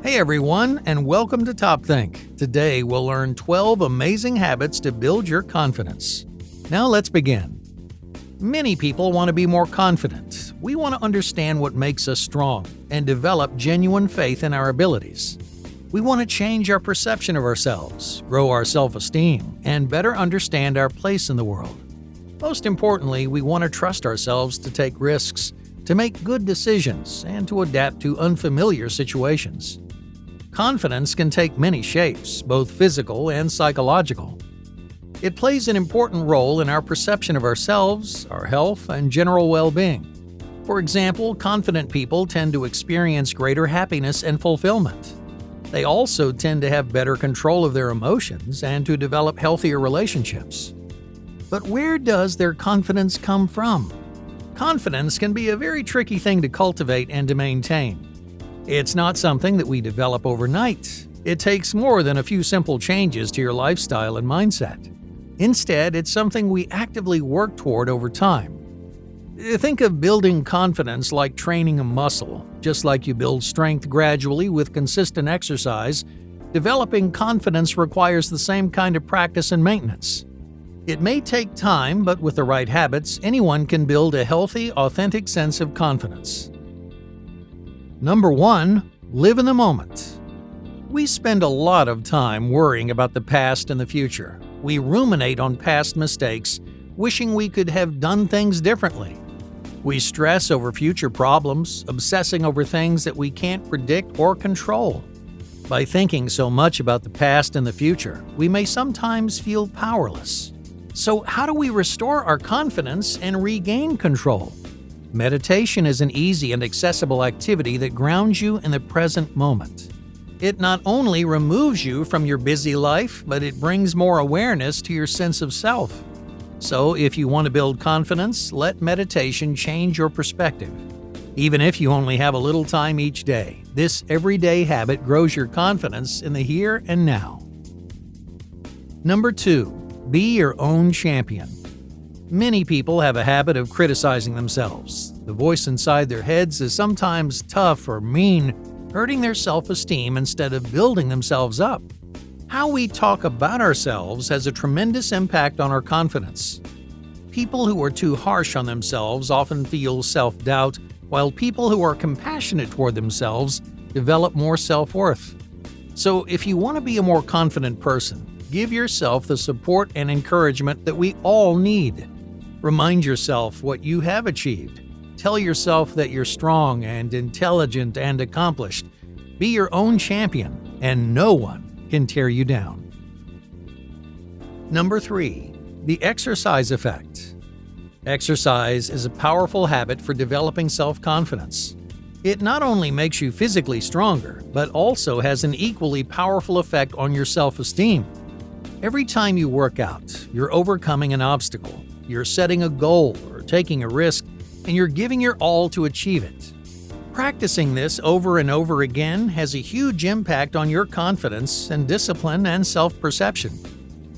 Hey everyone, and welcome to TopThink. Today we'll learn 12 amazing habits to build your confidence. Now let's begin. Many people want to be more confident. We want to understand what makes us strong and develop genuine faith in our abilities. We want to change our perception of ourselves, grow our self-esteem, and better understand our place in the world. Most importantly, we want to trust ourselves to take risks, to make good decisions, and to adapt to unfamiliar situations. Confidence can take many shapes, both physical and psychological. It plays an important role in our perception of ourselves, our health, and general well-being. For example, confident people tend to experience greater happiness and fulfillment. They also tend to have better control of their emotions and to develop healthier relationships. But where does their confidence come from? Confidence can be a very tricky thing to cultivate and to maintain. It's not something that we develop overnight. It takes more than a few simple changes to your lifestyle and mindset. Instead, it's something we actively work toward over time. Think of building confidence like training a muscle. Just like you build strength gradually with consistent exercise, developing confidence requires the same kind of practice and maintenance. It may take time, but with the right habits, anyone can build a healthy, authentic sense of confidence. Number 1. Live in the moment. We spend a lot of time worrying about the past and the future. We ruminate on past mistakes, wishing we could have done things differently. We stress over future problems, obsessing over things that we can't predict or control. By thinking so much about the past and the future, we may sometimes feel powerless. So how do we restore our confidence and regain control? Meditation is an easy and accessible activity that grounds you in the present moment. It not only removes you from your busy life, but it brings more awareness to your sense of self. So if you want to build confidence, let meditation change your perspective. Even if you only have a little time each day, this everyday habit grows your confidence in the here and now. Number 2. Be your own champion. Many people have a habit of criticizing themselves. The voice inside their heads is sometimes tough or mean, hurting their self-esteem instead of building themselves up. How we talk about ourselves has a tremendous impact on our confidence. People who are too harsh on themselves often feel self-doubt, while people who are compassionate toward themselves develop more self-worth. So if you want to be a more confident person, give yourself the support and encouragement that we all need. Remind yourself what you have achieved. Tell yourself that you're strong and intelligent and accomplished. Be your own champion, and no one can tear you down. Number 3. The exercise effect. Exercise is a powerful habit for developing self-confidence. It not only makes you physically stronger, but also has an equally powerful effect on your self-esteem. Every time you work out, you're overcoming an obstacle. You're setting a goal or taking a risk, and you're giving your all to achieve it. Practicing this over and over again has a huge impact on your confidence and discipline and self-perception.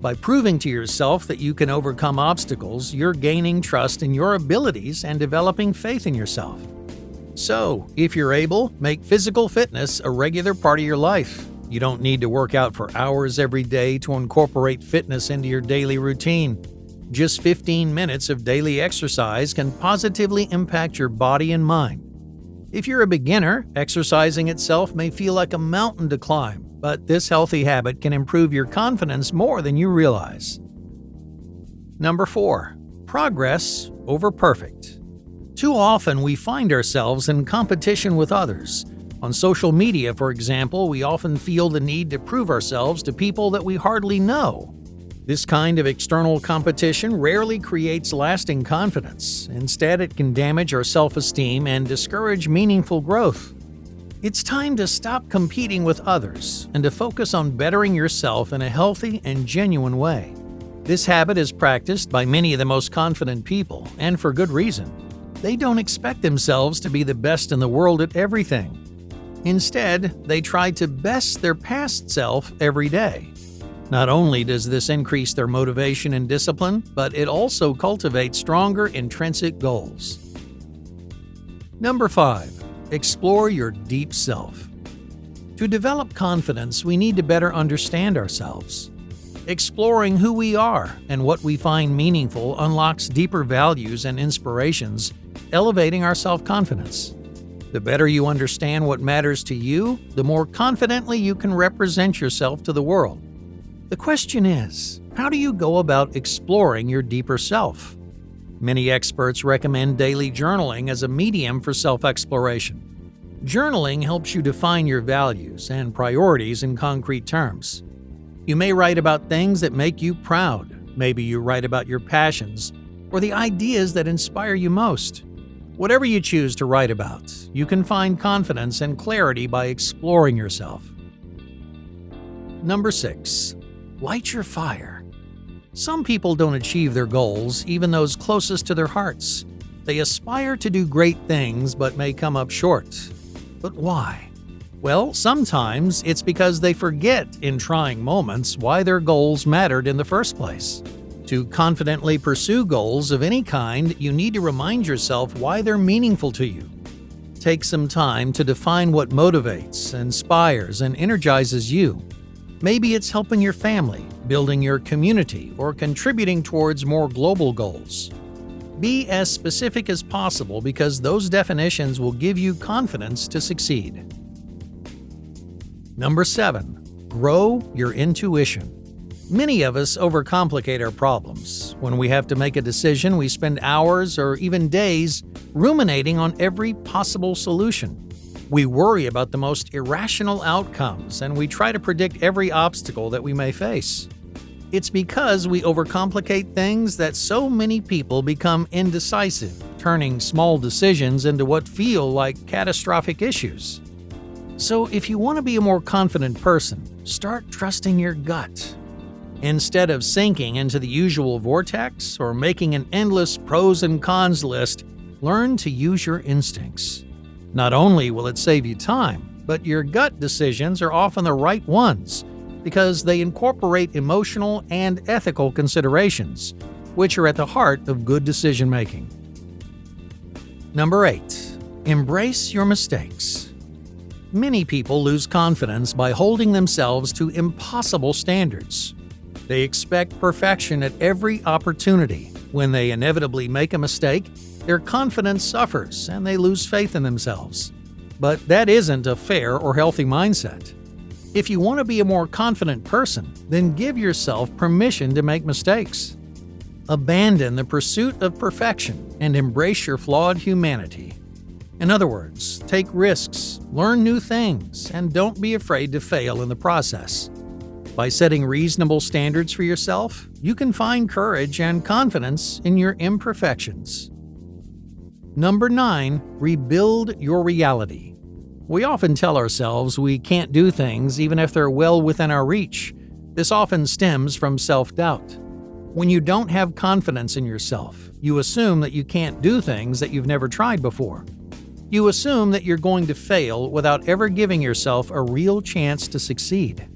By proving to yourself that you can overcome obstacles, you're gaining trust in your abilities and developing faith in yourself. So, if you're able, make physical fitness a regular part of your life. You don't need to work out for hours every day to incorporate fitness into your daily routine. Just 15 minutes of daily exercise can positively impact your body and mind. If you're a beginner, exercising itself may feel like a mountain to climb, but this healthy habit can improve your confidence more than you realize. Number 4. Progress over perfect. Too often we find ourselves in competition with others. On social media, for example, we often feel the need to prove ourselves to people that we hardly know. This kind of external competition rarely creates lasting confidence. Instead, it can damage our self-esteem and discourage meaningful growth. It's time to stop competing with others and to focus on bettering yourself in a healthy and genuine way. This habit is practiced by many of the most confident people, and for good reason. They don't expect themselves to be the best in the world at everything. Instead, they try to best their past self every day. Not only does this increase their motivation and discipline, but it also cultivates stronger intrinsic goals. Number 5. Explore your deep self. To develop confidence, we need to better understand ourselves. Exploring who we are and what we find meaningful unlocks deeper values and inspirations, elevating our self-confidence. The better you understand what matters to you, the more confidently you can represent yourself to the world. The question is, how do you go about exploring your deeper self? Many experts recommend daily journaling as a medium for self-exploration. Journaling helps you define your values and priorities in concrete terms. You may write about things that make you proud. Maybe you write about your passions or the ideas that inspire you most. Whatever you choose to write about, you can find confidence and clarity by exploring yourself. Number 6. Light your fire. Some people don't achieve their goals, even those closest to their hearts. They aspire to do great things but may come up short. But why? Well, sometimes it's because they forget in trying moments why their goals mattered in the first place. To confidently pursue goals of any kind, you need to remind yourself why they're meaningful to you. Take some time to define what motivates, inspires, and energizes you. Maybe it's helping your family, building your community, or contributing towards more global goals. Be as specific as possible because those definitions will give you confidence to succeed. Number 7. Grow your intuition. Many of us overcomplicate our problems. When we have to make a decision, we spend hours or even days ruminating on every possible solution. We worry about the most irrational outcomes, and we try to predict every obstacle that we may face. It's because we overcomplicate things that so many people become indecisive, turning small decisions into what feel like catastrophic issues. So if you want to be a more confident person, start trusting your gut. Instead of sinking into the usual vortex or making an endless pros and cons list, learn to use your instincts. Not only will it save you time, but your gut decisions are often the right ones because they incorporate emotional and ethical considerations, which are at the heart of good decision-making. Number 8. Embrace your mistakes. Many people lose confidence by holding themselves to impossible standards. They expect perfection at every opportunity. When they inevitably make a mistake, their confidence suffers and they lose faith in themselves. But that isn't a fair or healthy mindset. If you want to be a more confident person, then give yourself permission to make mistakes. Abandon the pursuit of perfection and embrace your flawed humanity. In other words, take risks, learn new things, and don't be afraid to fail in the process. By setting reasonable standards for yourself, you can find courage and confidence in your imperfections. Number 9. Rebuild your reality. We often tell ourselves we can't do things even if they're well within our reach. This often stems from self-doubt. When you don't have confidence in yourself, you assume that you can't do things that you've never tried before. You assume that you're going to fail without ever giving yourself a real chance to succeed.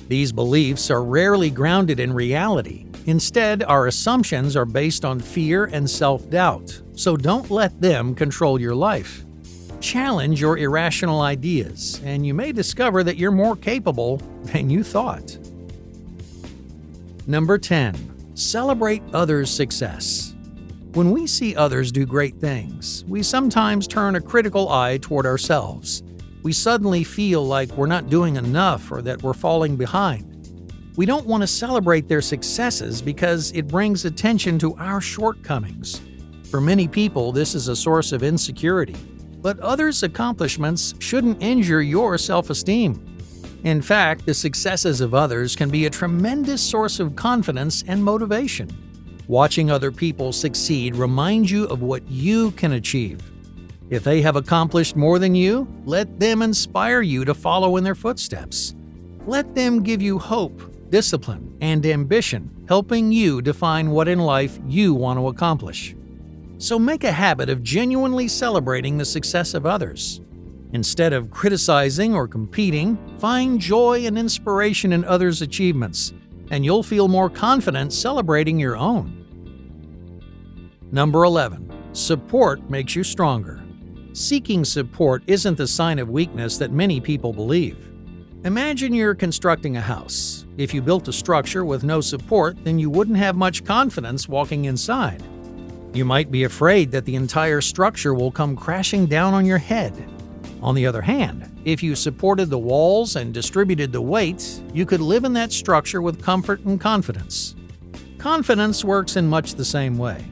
These beliefs are rarely grounded in reality. Instead, our assumptions are based on fear and self-doubt, so don't let them control your life. Challenge your irrational ideas, and you may discover that you're more capable than you thought. Number 10. Celebrate others' success. When we see others do great things, we sometimes turn a critical eye toward ourselves. We suddenly feel like we're not doing enough or that we're falling behind. We don't want to celebrate their successes because it brings attention to our shortcomings. For many people, this is a source of insecurity. But others' accomplishments shouldn't injure your self-esteem. In fact, the successes of others can be a tremendous source of confidence and motivation. Watching other people succeed reminds you of what you can achieve. If they have accomplished more than you, let them inspire you to follow in their footsteps. Let them give you hope, discipline, and ambition, helping you define what in life you want to accomplish. So make a habit of genuinely celebrating the success of others. Instead of criticizing or competing, find joy and inspiration in others' achievements, and you'll feel more confident celebrating your own. Number 11. Support makes you stronger. Seeking support isn't the sign of weakness that many people believe. Imagine you're constructing a house. If you built a structure with no support, then you wouldn't have much confidence walking inside. You might be afraid that the entire structure will come crashing down on your head. On the other hand, if you supported the walls and distributed the weight, you could live in that structure with comfort and confidence. Confidence works in much the same way.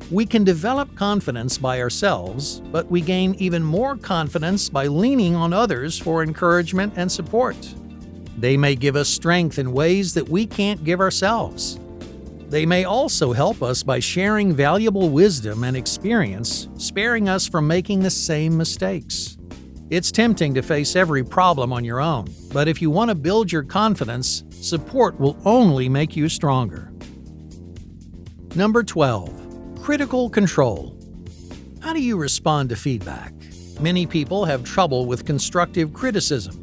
We can develop confidence by ourselves, but we gain even more confidence by leaning on others for encouragement and support. They may give us strength in ways that we can't give ourselves. They may also help us by sharing valuable wisdom and experience, sparing us from making the same mistakes. It's tempting to face every problem on your own, but if you want to build your confidence, support will only make you stronger. Number 12. Critical control. How do you respond to feedback? Many people have trouble with constructive criticism.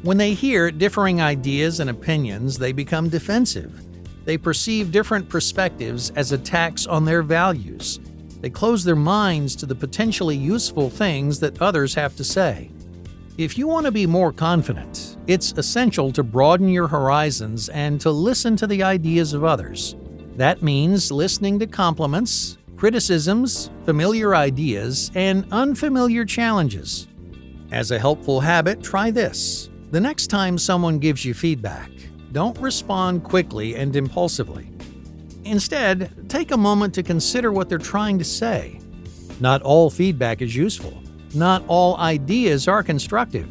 When they hear differing ideas and opinions, they become defensive. They perceive different perspectives as attacks on their values. They close their minds to the potentially useful things that others have to say. If you want to be more confident, it's essential to broaden your horizons and to listen to the ideas of others. That means listening to compliments, criticisms, familiar ideas, and unfamiliar challenges. As a helpful habit, try this. The next time someone gives you feedback, don't respond quickly and impulsively. Instead, take a moment to consider what they're trying to say. Not all feedback is useful. Not all ideas are constructive.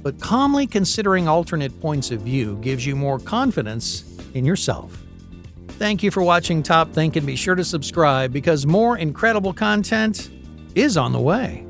But calmly considering alternate points of view gives you more confidence in yourself. Thank you for watching TopThink, and be sure to subscribe because more incredible content is on the way.